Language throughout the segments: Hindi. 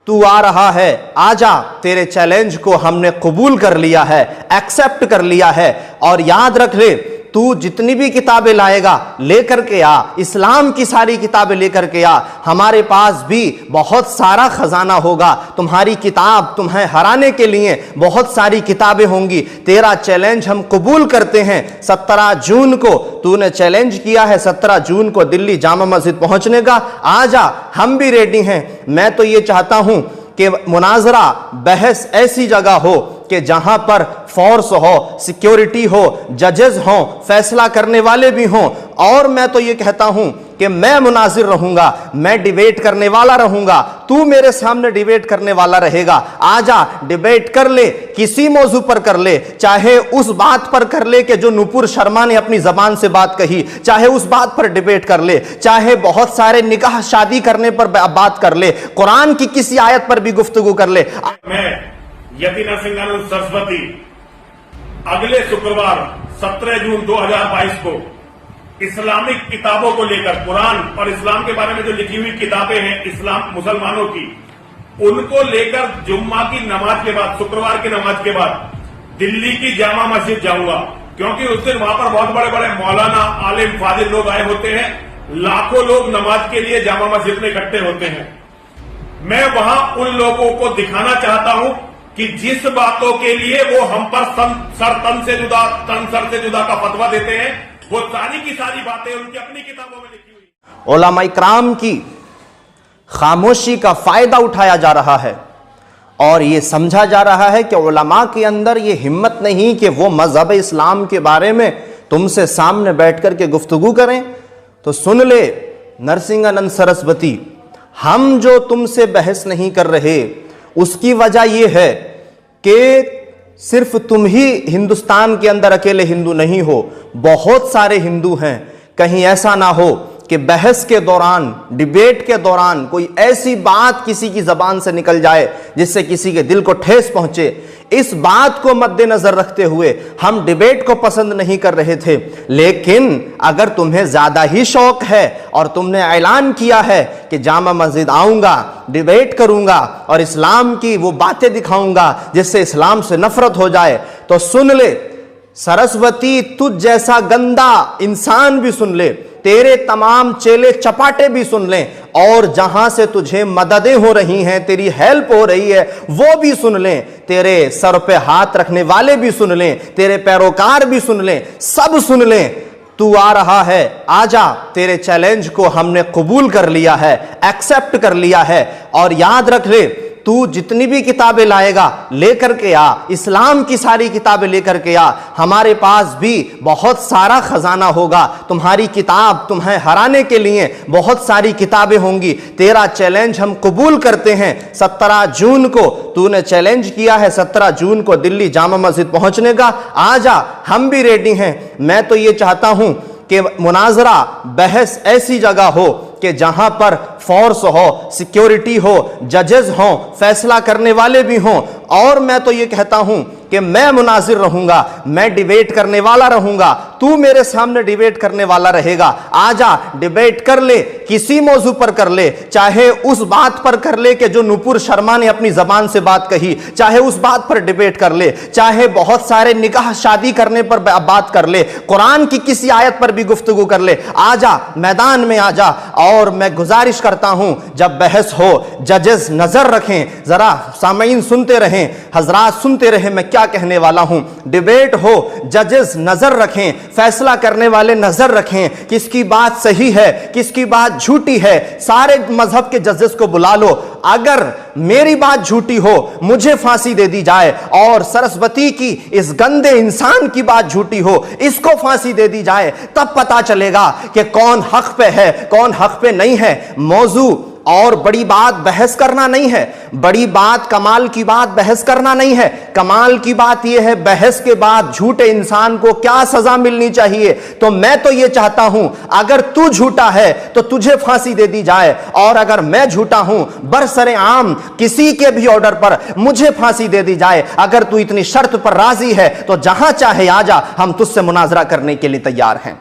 तू आ रहा है, आजा, तेरे चैलेंज को हमने कबूल कर लिया है, एक्सेप्ट कर लिया है। और याद रख ले, तू जितनी भी किताबें लाएगा लेकर के आ, इस्लाम की सारी किताबें लेकर के आ। हमारे पास भी बहुत सारा खजाना होगा, तुम्हारी किताब तुम्हें हराने के लिए बहुत सारी किताबें होंगी। तेरा चैलेंज हम कबूल करते हैं। 17 जून को तूने चैलेंज किया है, 17 जून को दिल्ली जामा मस्जिद पहुंचने का, आजा, हम भी रेडी हैं। मैं तो ये चाहता हूं कि मुनाजरा, बहस ऐसी जगह हो कि जहां पर फोर्स हो, सिक्योरिटी हो, जजेस हो, फैसला करने वाले भी हों। और मैं तो ये कहता हूं कि मैं मुनाजिर रहूंगा, मैं डिबेट करने वाला रहूंगा, तू मेरे सामने डिबेट करने वाला रहेगा। आजा, डिबेट कर ले, किसी मौजू पर कर ले, चाहे उस बात पर कर ले कि जो नुपुर शर्मा ने अपनी जबान से बात कही, चाहे उस बात पर डिबेट कर ले, चाहे बहुत सारे निकाह शादी करने पर बात कर ले, कुरान की किसी आयत पर भी गुफ्तगू कर ले। यति नरसिंहानंद सरस्वती अगले शुक्रवार 17 जून 2022 को इस्लामिक किताबों को लेकर, कुरान और इस्लाम के बारे में जो लिखी हुई किताबें हैं इस्लाम मुसलमानों की, उनको लेकर जुम्मा की नमाज के बाद, शुक्रवार की नमाज के बाद दिल्ली की जामा मस्जिद जाऊंगा। क्योंकि उस दिन वहां पर बहुत बड़े बड़े मौलाना, आलिम, फाजिल लोग आए होते हैं, लाखों लोग नमाज के लिए जामा मस्जिद में इकट्ठे होते हैं। मैं वहां उन लोगों को दिखाना चाहता हूं कि जिस बातों के लिए वो हम पर सर तन से जुदा, तन सर से जुदा का फतवा देते हैं, वो सारी की सारी बातें उनकी अपनी किताबों में लिखी हुई। उलमा इकराम की खामोशी का फायदा उठाया जा रहा है और ये समझा जा रहा है कि उलमा के अंदर ये हिम्मत नहीं कि वो मजहब इस्लाम के बारे में तुमसे सामने बैठ कर के गुफ्तगू करें। तो सुन ले नरसिंहानंद सरस्वती, हम जो तुमसे बहस नहीं कर रहे उसकी वजह यह है कि सिर्फ तुम ही हिंदुस्तान के अंदर अकेले हिंदू नहीं हो, बहुत सारे हिंदू हैं। कहीं ऐसा ना हो कि बहस के दौरान, डिबेट के दौरान कोई ऐसी बात किसी की जबान से निकल जाए जिससे किसी के दिल को ठेस पहुंचे। इस बात को मद्देनजर रखते हुए हम डिबेट को पसंद नहीं कर रहे थे। लेकिन अगर तुम्हें ज्यादा ही शौक है और तुमने ऐलान किया है कि जामा मस्जिद आऊंगा, डिबेट करूंगा और इस्लाम की वो बातें दिखाऊंगा जिससे इस्लाम से नफरत हो जाए, तो सुन ले सरस्वती, तुझ जैसा गंदा इंसान भी सुन ले, तेरे तमाम चेले चपाटे भी सुन लें, और जहां से तुझे मददें हो रही हैं, तेरी हेल्प हो रही है, वो भी सुन लें, तेरे सर पे हाथ रखने वाले भी सुन लें, तेरे पैरोकार भी सुन लें, सब सुन लें। तू आ रहा है, आजा, तेरे चैलेंज को हमने कबूल कर लिया है, एक्सेप्ट कर लिया है। और याद रख ले, तू जितनी भी किताबें लाएगा लेकर के आ, इस्लाम की सारी किताबें लेकर के आ। हमारे पास भी बहुत सारा खजाना होगा, तुम्हारी किताब तुम्हें हराने के लिए बहुत सारी किताबें होंगी। तेरा चैलेंज हम कबूल करते हैं। 17 जून को तूने चैलेंज किया है, 17 जून को दिल्ली जामा मस्जिद पहुंचने का, आजा, हम भी रेडी हैं। मैं तो ये चाहता हूं कि मुनाजरा, बहस ऐसी जगह हो कि जहां पर फोर्स हो, सिक्योरिटी हो, जजेस हो, फैसला करने वाले भी हों। और मैं तो ये कहता हूं कि मैं मुनाजिर रहूंगा, मैं डिबेट करने वाला रहूंगा, तू मेरे सामने डिबेट करने वाला रहेगा। आजा, डिबेट कर ले, किसी मौजू पर कर ले, चाहे उस बात पर कर ले कि जो नुपुर शर्मा ने अपनी जबान से बात कही, चाहे उस बात पर डिबेट कर ले, चाहे बहुत सारे निकाह शादी करने पर बात कर ले, कुरान की किसी आयत पर भी गुफ्तगू कर ले। आजा, मैदान में आजा। और मैं गुजारिश करता हूं, जब बहस हो, जजेस नजर रखें, जरा सामीन सुनते रहें, हजरात सुनते रहे मैं क्या कहने वाला हूं। डिबेट हो, जजेस नजर रखें, फैसला करने वाले नजर रखें, किसकी बात सही है, किसकी बात झूठी है। सारे मजहब के जजेस को बुला लो, अगर मेरी बात झूठी हो मुझे फांसी दे दी जाए, और सरस्वती की इस गंदे इंसान की बात झूठी हो इसको फांसी दे दी जाए, तब पता चलेगा कि कौन हक पे है, कौन हक पे नहीं है। मौजू और बड़ी बात बहस करना नहीं है, बड़ी बात, कमाल की बात बहस करना नहीं है। कमाल की बात यह है बहस के बाद झूठे इंसान को क्या सजा मिलनी चाहिए। तो मैं तो यह चाहता हूं, अगर तू झूठा है तो तुझे फांसी दे दी जाए, और अगर मैं झूठा हूं बरसरे आम किसी के भी ऑर्डर पर मुझे फांसी दे दी जाए। अगर तू इतनी शर्त पर राजी है तो जहां चाहे आजा, हम तुझसे मुनाजरा करने के लिए तैयार हैं।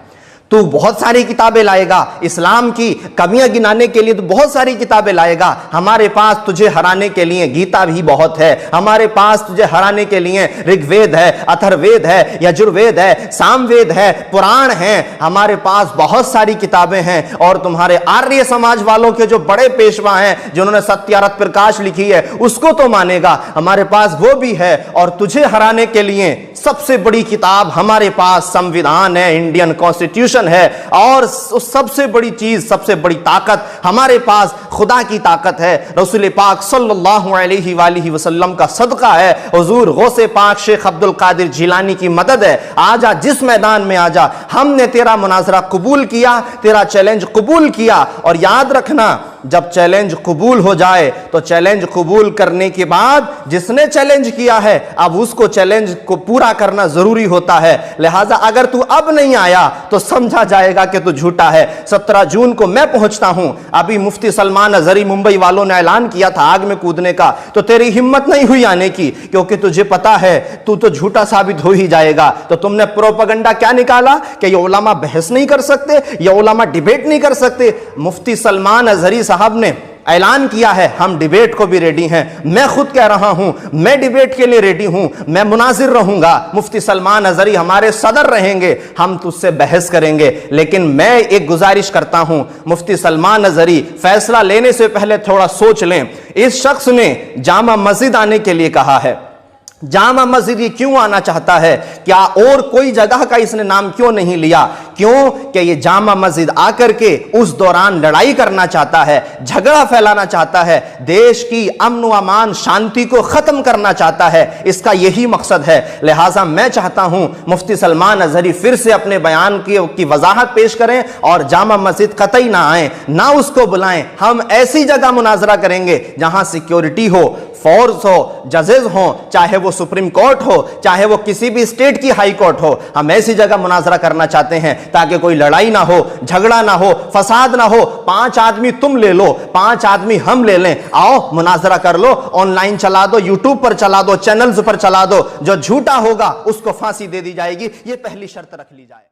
तू बहुत सारी किताबें लाएगा, इस्लाम की कमियां गिनाने के लिए तू बहुत सारी किताबें लाएगा। हमारे पास तुझे हराने के लिए गीता भी बहुत है, हमारे पास तुझे हराने के लिए ऋग्वेद है, अथर्ववेद है, यजुर्वेद है, सामवेद है, पुराण है, हमारे पास बहुत सारी किताबें हैं। और तुम्हारे आर्य समाज वालों के जो बड़े पेशवा हैं जिन्होंने सत्यारथ प्रकाश लिखी है उसको तो मानेगा, हमारे पास वो भी है। और तुझे हराने के लिए सबसे बड़ी किताब हमारे पास संविधान है, इंडियन कॉन्स्टिट्यूशन है। और सबसे बड़ी चीज, सबसे बड़ी ताकत हमारे पास खुदा की ताकत है, रसूल पाक सल्लल्लाहु अलैहि वसल्लम का सदका है, हुजूर गौसे पाक शेख अब्दुल कादिर जिलानी की मदद है। आजा, जिस मैदान में आजा, हमने तेरा मुनाजरा कबूल किया, तेरा चैलेंज कबूल किया। और याद रखना, जब चैलेंज कबूल हो जाए तो चैलेंज कबूल करने के बाद जिसने चैलेंज किया है अब उसको चैलेंज को पूरा करना जरूरी होता है। लिहाजा अगर तू अब नहीं आया तो समझा जाएगा कि तू झूठा है। 17 जून को मैं पहुंचता हूं। अभी मुफ्ती सलमान अजहरी मुंबई वालों ने ऐलान किया था आग में कूदने का, तो तेरी हिम्मत नहीं हुई आने की, क्योंकि तुझे पता है तू तो झूठा साबित हो ही जाएगा। तो तुमने प्रोपेगेंडा क्या निकाला कि ये उलमा बहस नहीं कर सकते, ये उलमा डिबेट नहीं कर सकते। मुफ्ती सलमान अजहरी साहब ने ऐलान किया है हम डिबेट को भी रेडी हैं। मैं खुद कह रहा हूं मैं डिबेट के लिए रेडी हूं, मैं मुनाजिर रहूंगा। मुफ्ती सलमान अजहरी हमारे सदर रहेंगे, हम तुझसे बहस करेंगे। लेकिन मैं एक गुजारिश करता हूं, मुफ्ती सलमान अजहरी फैसला लेने से पहले थोड़ा सोच लें। इस शख्स ने जामा मस्जिद आने के लिए कहा है, जामा मस्जिद ये क्यों आना चाहता है? क्या और कोई जगह का इसने नाम क्यों नहीं लिया? क्यों कि ये जामा मस्जिद आकर के उस दौरान लड़ाई करना चाहता है, झगड़ा फैलाना चाहता है, देश की अमन व अमान शांति को खत्म करना चाहता है। इसका यही मकसद है। लिहाजा मैं चाहता हूं मुफ्ती सलमान अजहरी फिर से अपने बयान की वजाहत पेश करें और जामा मस्जिद कतई ना आए, ना उसको बुलाएं। हम ऐसी जगह मुनाजरा करेंगे जहां सिक्योरिटी हो, फोर्स हो, जजेस हो, चाहे वो सुप्रीम कोर्ट हो, चाहे वो किसी भी स्टेट की हाई कोर्ट हो। हम ऐसी जगह मुनाजरा करना चाहते हैं ताकि कोई लड़ाई ना हो, झगड़ा ना हो, फसाद ना हो। 5 आदमी तुम ले लो, 5 आदमी हम ले लें, आओ मुनाजरा कर लो, ऑनलाइन चला दो, यूट्यूब पर चला दो, चैनल्स पर चला दो। जो झूठा होगा उसको फांसी दे दी जाएगी, ये पहली शर्त रख ली जाए।